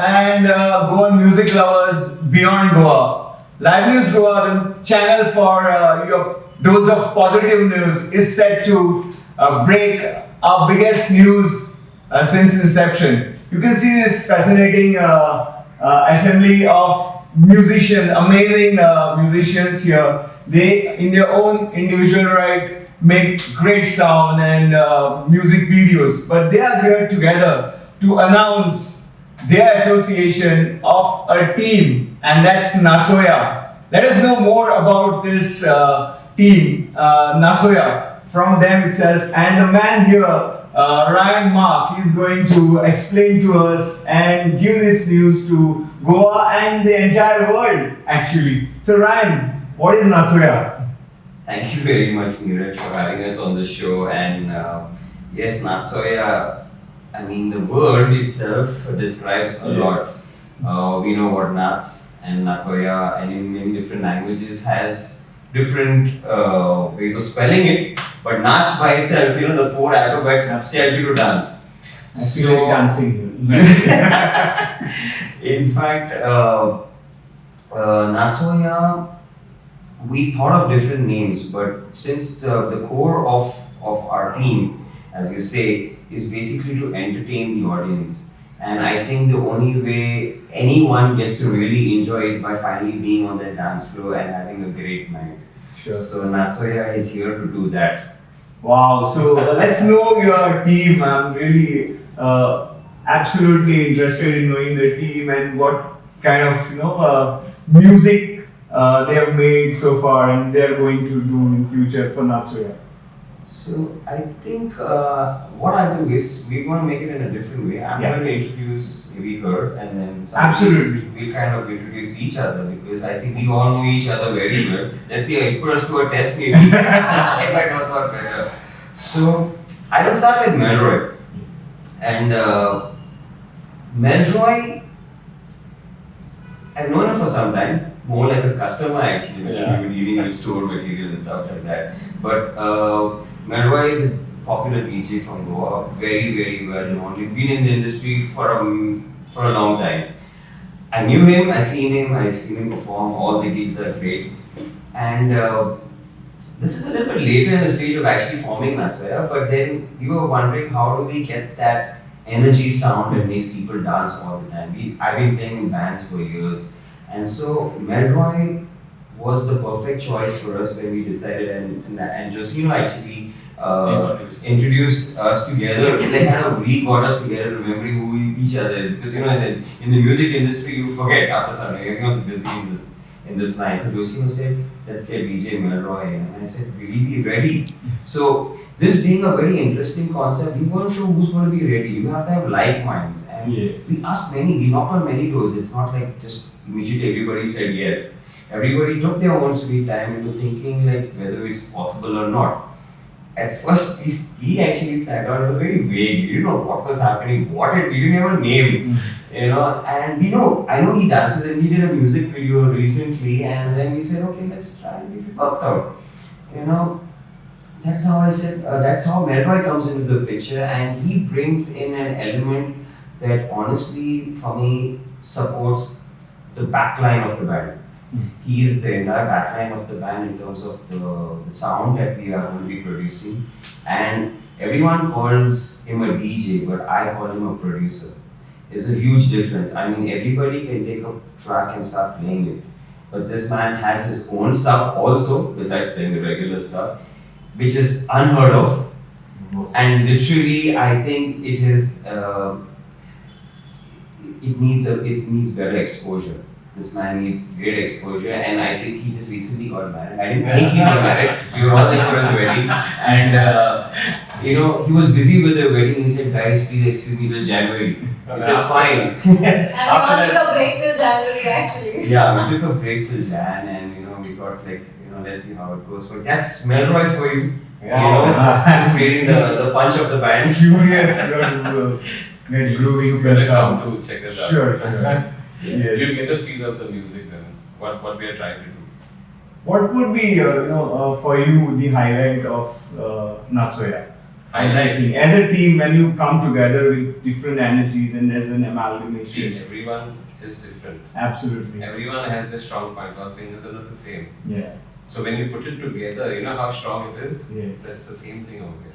and Goan music lovers beyond Goa. Live News Goa, the channel for your dose of positive news, is set to break our biggest news since inception. You can see this fascinating assembly of musicians, amazing musicians here. They, in their own individual right, make great sound and music videos, but they are here together to announce their association of a team, and that's Natsoya. Let us know more about this team, Natsoya, from them itself. And the man here, Ryan Mark, is going to explain to us and give this news to Goa and the entire world, actually. So Ryan, what is Natsoya? Thank you very much, Neeraj, for having us on the show. And yes, Natsoya, I mean, the word itself describes a lot. We know what Nats and Natsoya, and in many different languages, has different ways of spelling it. But Nach by itself, the 4 alphabets tell you to dance. I feel like dancing. In fact, Natsoya, we thought of different names, but since the core of our team, as you say, is basically to entertain the audience. And I think the only way anyone gets to really enjoy is by finally being on that dance floor and having a great night. Sure. So Natsoya is here to do that. Wow, so let's know your team. I'm really absolutely interested in knowing the team and what kind of music they have made so far and they're going to do in future for Natsoya. So I think what I do is we're going to make it in a different way. I'm going to introduce maybe her, and then absolutely we kind of introduce each other, because I think we all know each other very well. Let's see, put us to a test maybe. If I don't know better. So I will start with Melroy, and Melroy, I've known her for some time. More like a customer actually, when we were dealing with store material and stuff like that. But Melroy is a popular DJ from Goa, very, very well known. He's been in the industry for a long time. I knew him, I've seen him perform, all the gigs are great. And this is a little bit later in the stage of actually forming Natsoya, but then we were wondering how do we get that energy sound that makes people dance all the time. I've been playing in bands for years. And so Melroy was the perfect choice for us when we decided, and Josinho actually introduced us together. They kind of got us together, remembering who each other is. Because in the music industry, you forget after some time. Everyone's busy in this line. So Josinho said, "Let's get DJ Melroy," and I said, "Will he be ready?" So this being a very interesting concept, we weren't sure who's going to be ready. You have to have like minds, and we asked many. We knocked on many doors. It's not like just immediately everybody said yes. Everybody took their own sweet time into thinking like whether it's possible or not. At first, we actually sat down. It was very vague. We didn't know what was happening. We didn't have a name, And I know he dances, and we did a music video recently, and then we said, okay, let's try and see if it works out. That's how I said. That's how Melroy comes into the picture, and he brings in an element that honestly, for me, supports the backline of the band. He is the entire backline of the band in terms of the sound that we are going to be producing. And everyone calls him a DJ, but I call him a producer. There's a huge difference. I mean, everybody can take a track and start playing it. But this man has his own stuff also, besides playing the regular stuff, which is unheard of. And literally, I think it is, it needs better exposure. This man needs great exposure, and I think he just recently got married. I didn't think he got married. We were all there for his wedding, and he was busy with the wedding. He said, "Guys, please excuse me till January." He said, "Fine." And we all took a break till January, actually. Yeah, we took a break till Jan, and we got let's see how it goes. But that's Melroy for you. Just creating the punch of the band. Curious, get grooving. Welcome to check us out. Sure. Yes. You get the feel of the music then, what we are trying to do. What would be, for you, the highlight of Natsoya? everything. As a team, when you come together with different energies and there's an amalgamation. See, everyone is different. Absolutely. Everyone has their strong points. All fingers are not the same. Yeah. So when you put it together, you know how strong it is? Yes. That's the same thing over here.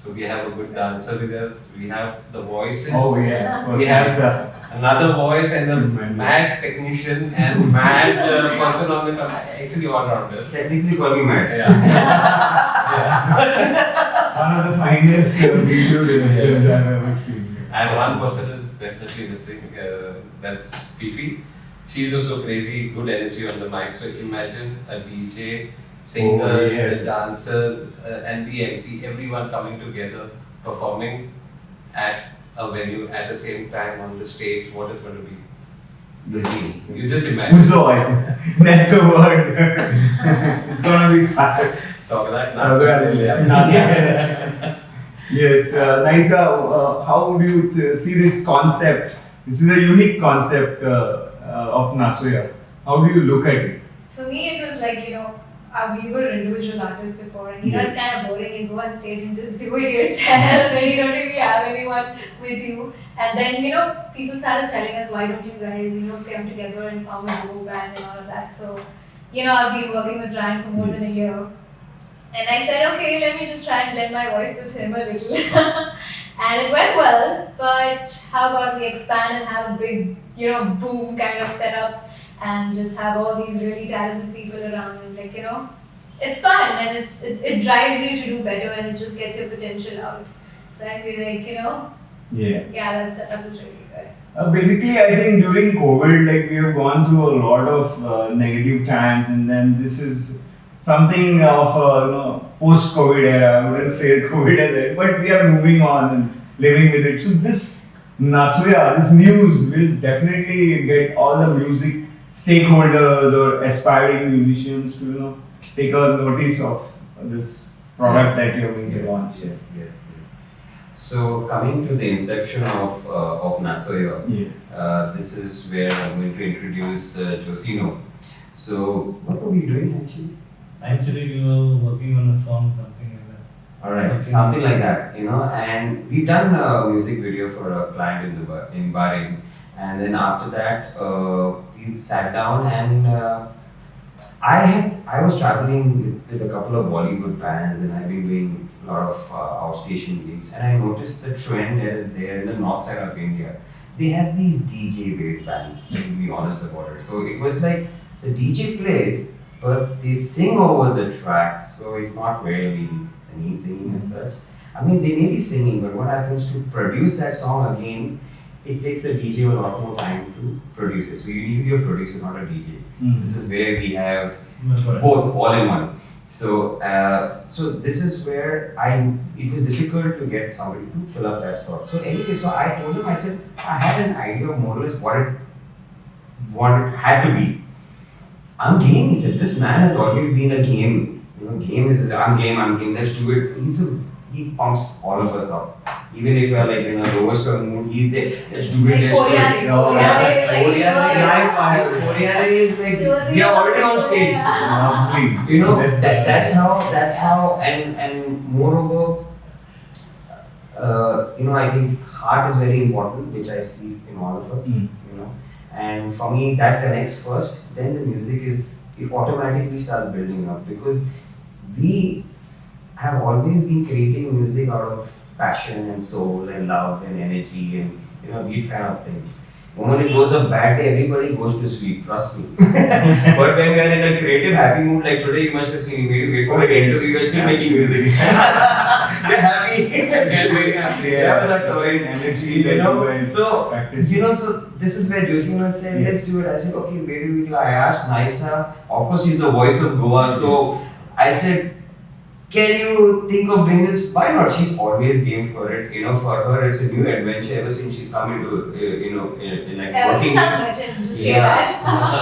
So we have a good dancer with us, we have the voices. Oh yeah. We have another voice and a Tremendous. mad technician and mad person on the actually all-rounder. Technically call me mad. Yeah. One of the finest video directors I've ever seen. And one person is definitely missing, that's Fifi. She's also crazy, good energy on the mic. So imagine a DJ, singers, yes. the dancers, and the MC, everyone coming together, performing at a venue at the same time on the stage. What is going to be the scene? You just imagine. Uzo, I think. That's the word. It's gonna be fun. Songwriter Natsoya. Yes, Naisa, how do you see this concept? This is a unique concept of Natsoya. How do you look at it? For me, it was like, we were individual artists before, and Yes. it's kind of boring. You go on stage and just do it yourself, and you don't really have anyone with you. And then, people started telling us, why don't you guys, come together and form a duo band and all of that. So, I've been working with Ryan for more than a year. And I said, okay, let me just try and blend my voice with him a little. And it went well, but how about we expand and have a big, boom kind of setup and just have all these really talented people around and it's fun and it drives you to do better and it just gets your potential out. So I feel like, that setup is really good. Basically, I think during COVID, we have gone through a lot of negative times, and then this is something of post-COVID era. I wouldn't say COVID era, but we are moving on and living with it. So this Natsoya, this news will definitely get all the music stakeholders or aspiring musicians to take a notice of this product that you're going to launch. Yes. So coming to the inception of Natsoya, Yes. this is where I'm going to introduce Josinho. So what were we doing actually? Actually, we were working on a song, something like that. Alright, Okay. something like that, and we've done a music video for a client in Bahrain, and then after that we sat down and I was traveling with a couple of Bollywood bands, and I've been doing a lot of outstation gigs, and I noticed the trend that is there in the north side of India. They have these DJ based bands, to be honest about it. So it was like the DJ plays, but they sing over the tracks, so it's not really singing as such. I mean, they may be singing, but what happens to produce that song again, it takes the DJ a lot more time to produce it. So you need to be a producer, not a DJ. This is where we have both, all in one. So, so this is where it was difficult to get somebody to fill up that slot. So anyway, so I told him, I said, I had an idea of more or less what it had to be. I'm game, he said. This man has always been a game. Game is, I'm game, let's do it. He pumps all of us up. Even if you're in a lowest of mood, he's there, let's do it, let's do it. Korean is like, we are already on stage. That's how, and moreover, I think heart is very important, which I see in all of us, and for me that connects first, then the music it automatically starts building up, because we have always been creating music out of passion and soul and love and energy and these kind of things. The moment it goes a bad day, everybody goes to sleep, trust me. But when we are in a creative, happy mood like today, you must have seen, you made wait for the interview, you are still making music. You're happy. Very happy. Yeah, with that toys, energy, so this is where Josinho said, let's do it. I said, okay, where do we do? I asked Naisa, of course she's the voice of Goa, so I said, can you think of doing this? Why not? She's always game for it. For her it's a new adventure ever since she's come into, in like Ever working. since I'm legend, just say that.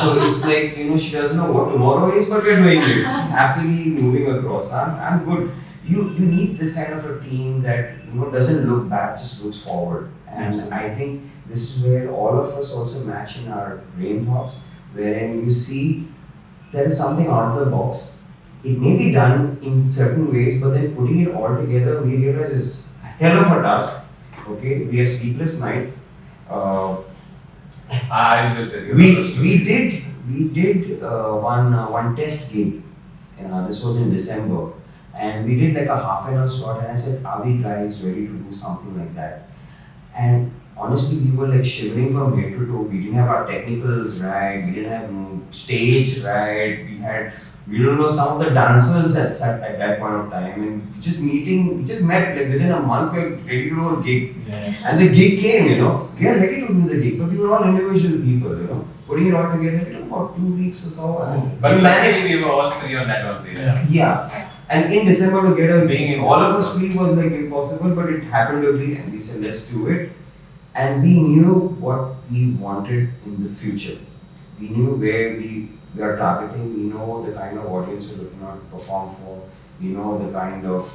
So it's like, she doesn't know what tomorrow is, but we're doing it. She's happily moving across. I'm good. You need this kind of a team that doesn't look back, just looks forward. And I think this is where all of us also match in our brain thoughts, wherein you see there is something out of the box. it may be done in certain ways, but then putting it all together, we realize is a hell of a task. Okay, we have sleepless nights. Eyes will tell you. We did one test gig. This was in December, and we did like a half an hour slot. And I said, "Are we guys ready to do something like that?" And honestly, we were like shivering from head to toe. We didn't have our technicals right. We didn't have stage right. We don't know some of the dancers at that point of time, and we just met like within a month. We were ready to do a gig, and the gig came. We are ready to do the gig, but we were all individual people. Putting it all together, it took about 2 weeks or so. But luckily, we were all three on that one day. Yeah. And in December to get Being in all of us free was like impossible, but it happened to be, and we said let's do it. And we knew what we wanted in the future. We knew where we are targeting. We know the kind of audience we're looking to perform for. We know the kind of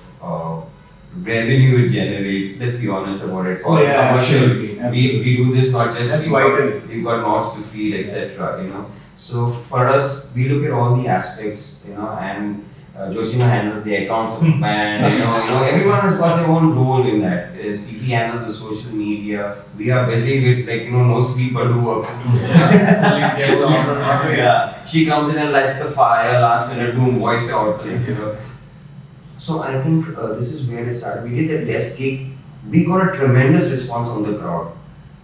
revenue it generates. Let's be honest about it. It's all commercial. Absolutely. We do this not just That's vital. we've got mouths to feed, etc. So for us, we look at all the aspects. And Josinho handles the accounts of the band. Everyone has got their own role in that. Fifi handles the social media. We are busy with no sleep or do work. Yeah. She comes in and lights the fire. Last minute, boom, voice out. So I think this is where it started. We did the test gig. We got a tremendous response from the crowd.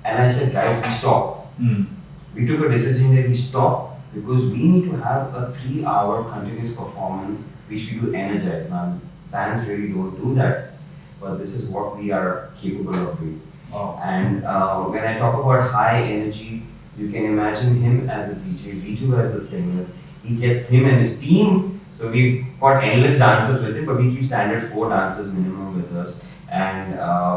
And I said, guys, we stop. We took a decision that we stop because we need to have a 3-hour continuous performance which we do energize. Now, bands really don't do that, but this is what we are capable of doing. Wow. And when I talk about high energy, you can imagine him as a DJ, Riju as the singers. He gets him and his team. So we've got endless dancers with him, but we keep standard 4 dancers minimum with us. And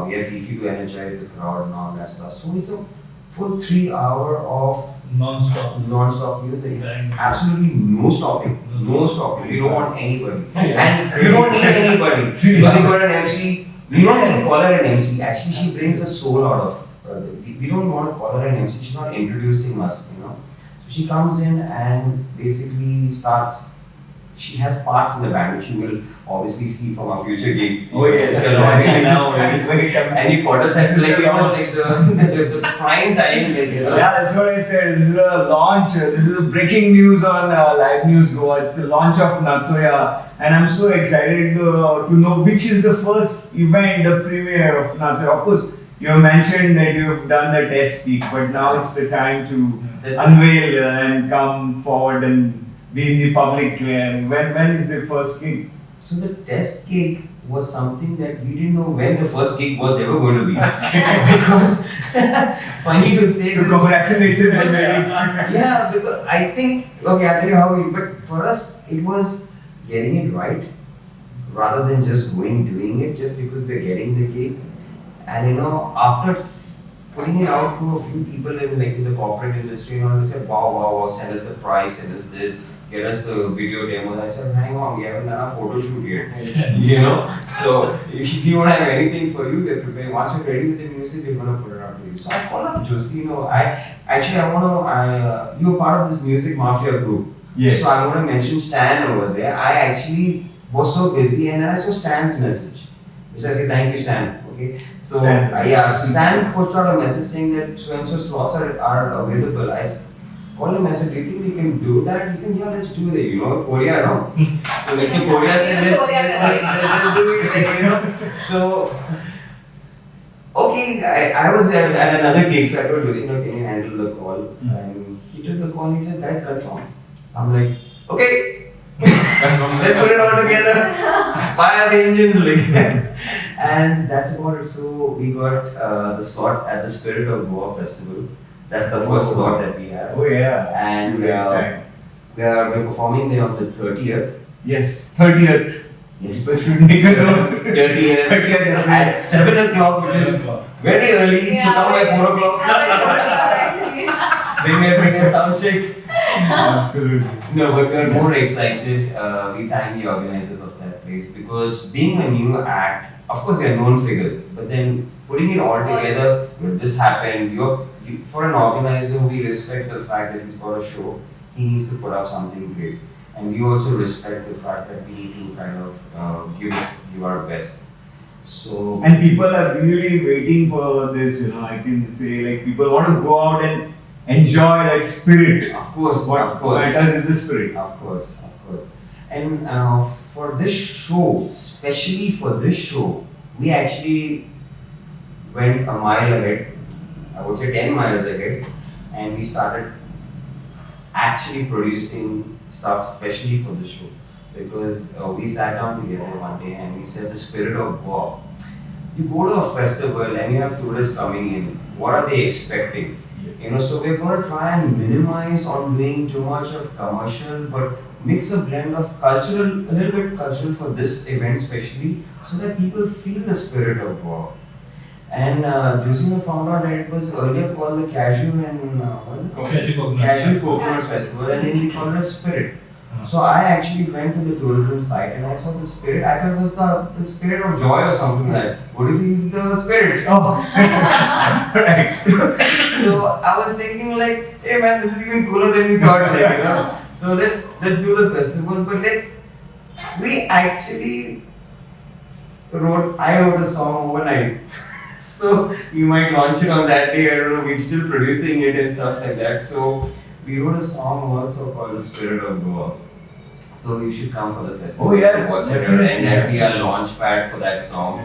we have Fifi to energize the crowd and all that stuff. So it's a full 3 hour of non-stop music. Absolutely no stopping. No stopping. We don't want anybody. And you don't need anybody. Because we got an MC. We don't even call her an MC. Actually, she brings the soul out of. We don't want to call her an MC. She's not introducing us. So she comes in and basically starts. She has parts in the band which you will obviously see from our future gigs. Oh yes, We're launching now. and And you got us at the prime time. yeah, that's what I said. This is a launch. This is a breaking news on Live News Goa. It's the launch of Natsoya, and I'm so excited to know which is the first event, the premiere of Natsoya. Of course, you have mentioned that you have done the test peak, but now it's the time to unveil and come forward and be in the public. When is the first gig? So the test gig was something that we didn't know when the first gig was ever going to be. Because funny to say. So congratulations. Yeah, because I think, okay, I'll tell you how but for us it was getting it right rather than just doing it just because we're getting the gigs. And after putting it out to a few people in the corporate industry, they said, wow, send us the price, send us this, get us the video demo. I said, hang on, we haven't done a photo shoot yet. So if you don't have anything for you, we're preparing. Once we're ready with the music, we're going to put it out to you. So I called up Josinho. You're part of this music mafia group. Yes. So I want to mention Stan over there. I actually was so busy and then I saw Stan's message, which I said, thank you, Stan. Okay. So Stan posted out a message saying that so slots are available. I called him. I said, do you think we can do that? He said, yeah, let's do it. Korea, no? So Mr. Korea said, let's do it. So okay, I was at another gig, so I told Josinho, can you handle the call? And he took the call and he said, guys, confirm. I'm like, okay, let's put it all together. Fire the engines. And that's about it. So we got the slot at the Spirit of Goa festival. That's the first slot that we have. Oh yeah. And we're performing there on the 30th. Yes, 30th. Yes. People should make a note. 30th at 7 o'clock, which is very early. So come by 4 o'clock. They may bring a sound check. Absolutely. No, but we're more excited. We thank the organizers of that place because being a new act, of course we are known figures, but then putting it all together, when this happened, for an organizer, we respect the fact that he's got a show, he needs to put up something great. and we also respect the fact that we need to kind of give our best. So And people are really waiting for this, I can say, like, people want to go out and enjoy that spirit. of course, What matters is the spirit. of course. And for this show, especially for this show, we actually went a mile ahead. I would say 10 miles ahead, and we started actually producing stuff especially for the show, because we sat down together one day and we said the Spirit of Goa. You go to a festival and you have tourists coming in. What are they expecting? Yes. So we're going to try and minimize on doing too much of commercial, but mix a blend of cultural, a little bit cultural for this event especially, so that people feel the spirit of Goa. And Josinho found out that it was earlier called the Cashew and Cashew Coconut Festival, and then we called it Spirit. So I actually went to the tourism site and I saw the spirit. I thought it was the spirit of joy or something like that. What is it? It's the spirit. Oh, right. So I was thinking like, hey man, this is even cooler than we thought, like. So let's do the festival, but we actually I wrote a song overnight. So we might launch it on that day. I don't know. We're still producing it and stuff like that. So we wrote a song also called The Spirit of Goa. So you should come for the festival. Oh yes, to watch it, definitely. and that'll be a launch pad for that song.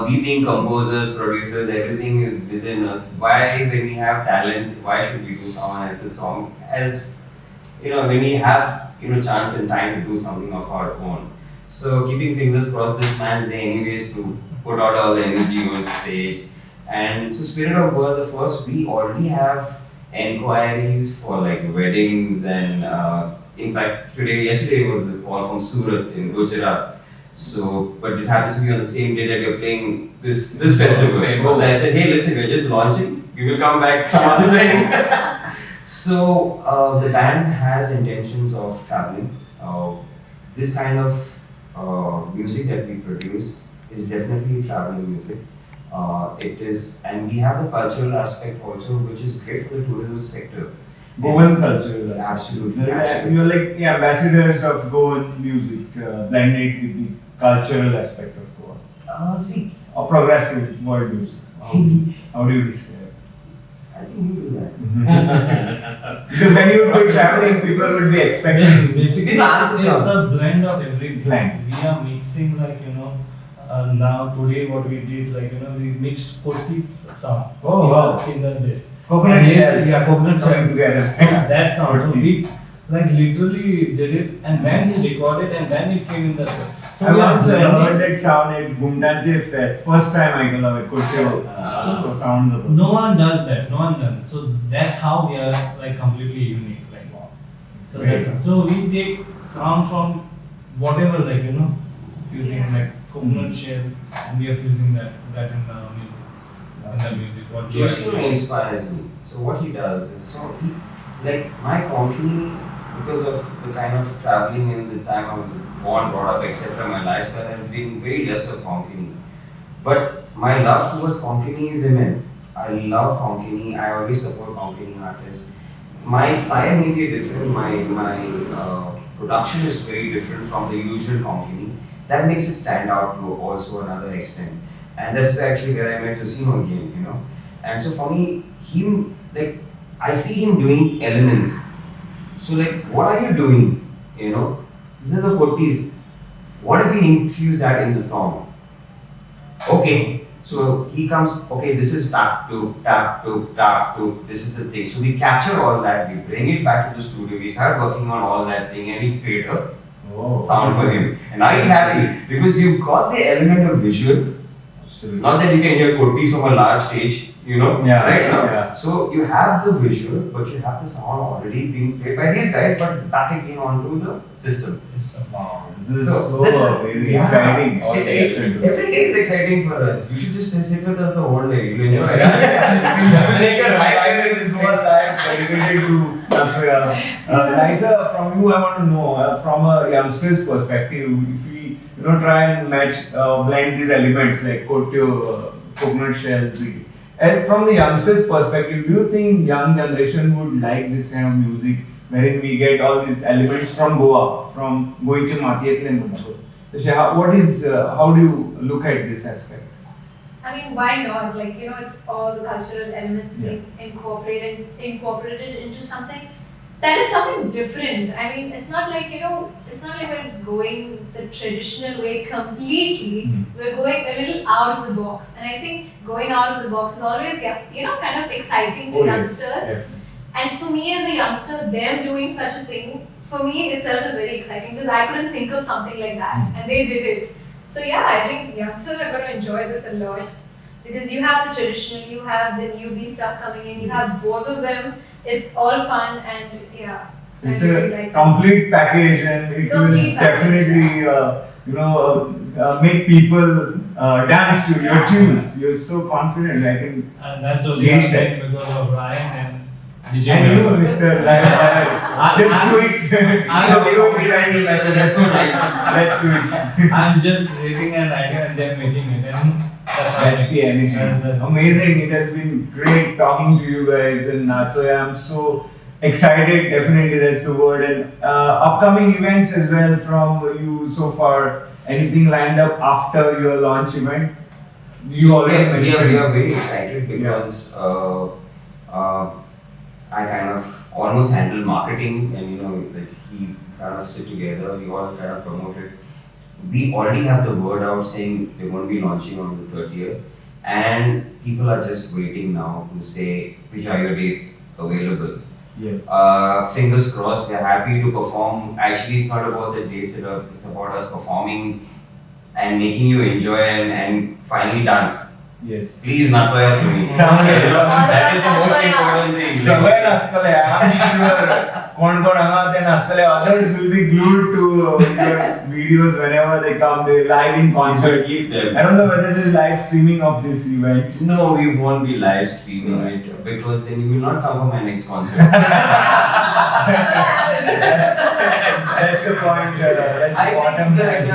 We being composers, producers, everything is within us. Why, when we have talent, why should we do someone else's song? As when we have chance and time to do something of our own. So keeping fingers crossed, this man's day anyways to put out all the energy on stage. And so Spirit of Goa is the first. We already have enquiries for like weddings, and in fact yesterday was the call from Surat in Gujarat. So, but it happens to be on the same day that you're playing this festival. So I said, hey, listen, we're just launching. We will come back some other time. So the band has intentions of traveling. This kind of music that we produce is definitely traveling music. It is, and we have the cultural aspect also, which is great for the tourism sector. Goan culture. Absolutely. You're like the ambassadors of Goan music, blended with the cultural aspect of Goa. Or progressive world music. How do you describe it? I think you do that. Because when you are traveling, people would be expecting. Basically, it's a blend of everything. Blend. We are mixing now today what we did, we mixed Kurti's sound. Oh, wow. In the this. Coconut shells. Yeah, coconut coming shells. together. That sound. So we literally did it, and then we recorded, and then it came in the. So I we are once blending. heard that sound at Gumdanje Fest. First time I could hear sounds of it. No one does that. No one does. So that's how we are completely unique. So Great. so we take sound from whatever fusing coconut shells, and we are fusing that in the music. What we are Josinho doing. inspires me. So what he does is, my Konkani, because of the kind of traveling and the time I was born, brought up, etc., my lifestyle has been very less of Konkani. But my love towards Konkani is immense. I love Konkani. I always support Konkani artists. My style may be different. My production is very different from the usual Konkani. That makes it stand out to also another extent. And that's actually where I met Josinho again, And so for me, I see him doing elements. So what are you doing? These are the kottis. What if we infuse that in the song? Okay, so he comes, okay, this is tap to, this is the thing. So we capture all that, we bring it back to the studio, we start working on all that thing, and we create a sound for him. And now he's happy because you've got the element of visual. Absolutely. Not that you can hear kottis from a large stage, right now. Yeah. So you have the visual, but you have the sound already being played by these guys, but it's back again onto the system. Wow, this is So so this is- very yeah. exciting. Every day is exciting for us. You should just sit with us the whole day. You'll enjoy it. Make a library is more side dedicated to Natsoya. Naisa, from you I want to know, from a youngster's perspective, if we try and match, blend these elements like coconut shells, and from the youngster's perspective, do you think young generation would like this kind of music wherein we get all these elements from Goa, from Goiche Matiyatlen. So how do you look at this aspect? I mean, why not? Like, it's all the cultural elements Yeah. being incorporated into something that is something different. I mean, it's not like, it's not like we're going the traditional way completely. We're going a little out of the box. And I think going out of the box is always, kind of exciting to youngsters. And for me as a youngster, them doing such a thing, for me itself is very exciting because I couldn't think of something like that. And they did it. So yeah, I think youngsters are going to enjoy this a lot because you have the traditional, you have the newbie stuff coming in, you have both of them. It's all fun and yeah. So it's I really a like complete package and it will definitely make people dance to your tunes. You're so confident. I can And that's only gauge that. because of Ryan and DJ. And you, Mr. Ryan, just do it. Just do it. Let's do it. I'm just creating an idea and then making it, and That's the energy. Amazing. It has been great talking to you guys and Natsoya. I'm so excited. Definitely, that's the word. And upcoming events as well from you so far. Anything lined up after your launch event? You already mentioned. We are very excited because I kind of almost handle marketing and like he kind of sit together, we all kind of promote it. We already have the word out saying we're going to be launching on the 30th and people are just waiting now to say which are your dates available. Yes. Fingers crossed, we're happy to perform. Actually, it's not about the dates, it's about us performing and making you enjoy and finally dance. Yes. Please, Natsoya to me. Someday. That is the most important thing. Somewhere Nastale, I'm sure. Others will be glued to your videos whenever they come. They live in concert. Keep them. I don't know whether there's live streaming of this event. No, we won't be live streaming it because then you will not come for my next concert. That's the point. That's the bottom line.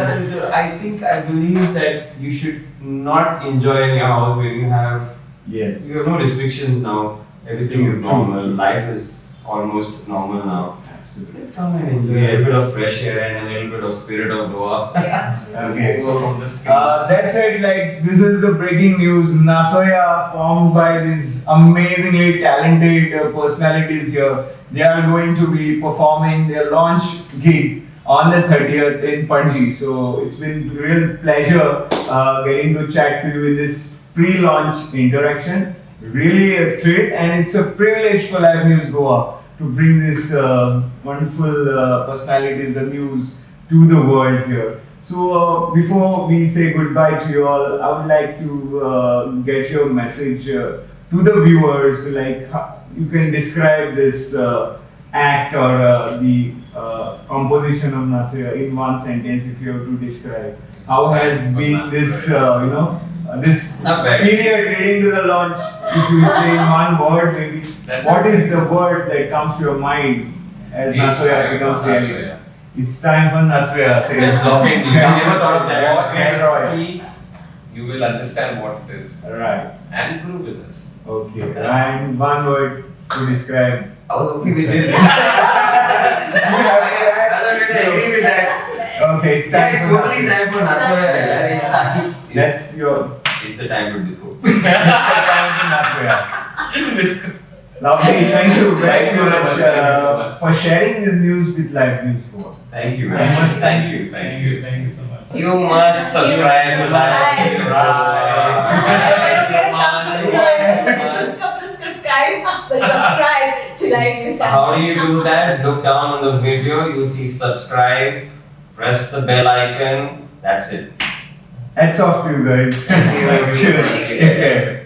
I believe that you should not enjoy in your house when you have Yes. no restrictions now. Everything True, is normal. true. Life is almost normal now. Absolutely. Let's come and enjoy a bit of fresh air and a little bit of Spirit of Goa. Yeah. Okay. So from the streets. That said, like this is the breaking news. Natsoya, formed by these amazingly talented personalities here, they are going to be performing their launch gig on the 30th in Panji. So it's been real pleasure getting to chat to you in this pre-launch interaction. Really a thrill and it's a privilege for Live News Goa to bring this wonderful personalities, the news to the world here. So before we say goodbye to you all, I would like to get your message to the viewers. Like you can describe this act or the composition of Natsoya in one sentence if you have to describe. How has been this, this Not bad. period leading to the launch? If you say in one word, maybe. That's What okay. is the word that comes to your mind as It's Natsoya time becomes for reality? Natsoya. It's time for Natsoya. Say Let's lock in. I never thought of that. What Melroy. you see, you will understand what it is Right. and grow with us. Okay. And one word to describe. I was okay with this. I agree with that. Okay, it's time It's for totally Natsoya. time for Natsoya. That's your. It's the time to disco. Time for Natsoya. Lovely. Thank you very Thank you so much much. Thank you so much. for sharing this news with Live News Goa. Thank you I very much. must Thank you. Thank you so much. You must subscribe to Live News Subscribe to Live News channel. How do you do that? Look down on the video, you see subscribe, press the bell icon, that's it. Hats off to you guys. Cheers. Take care.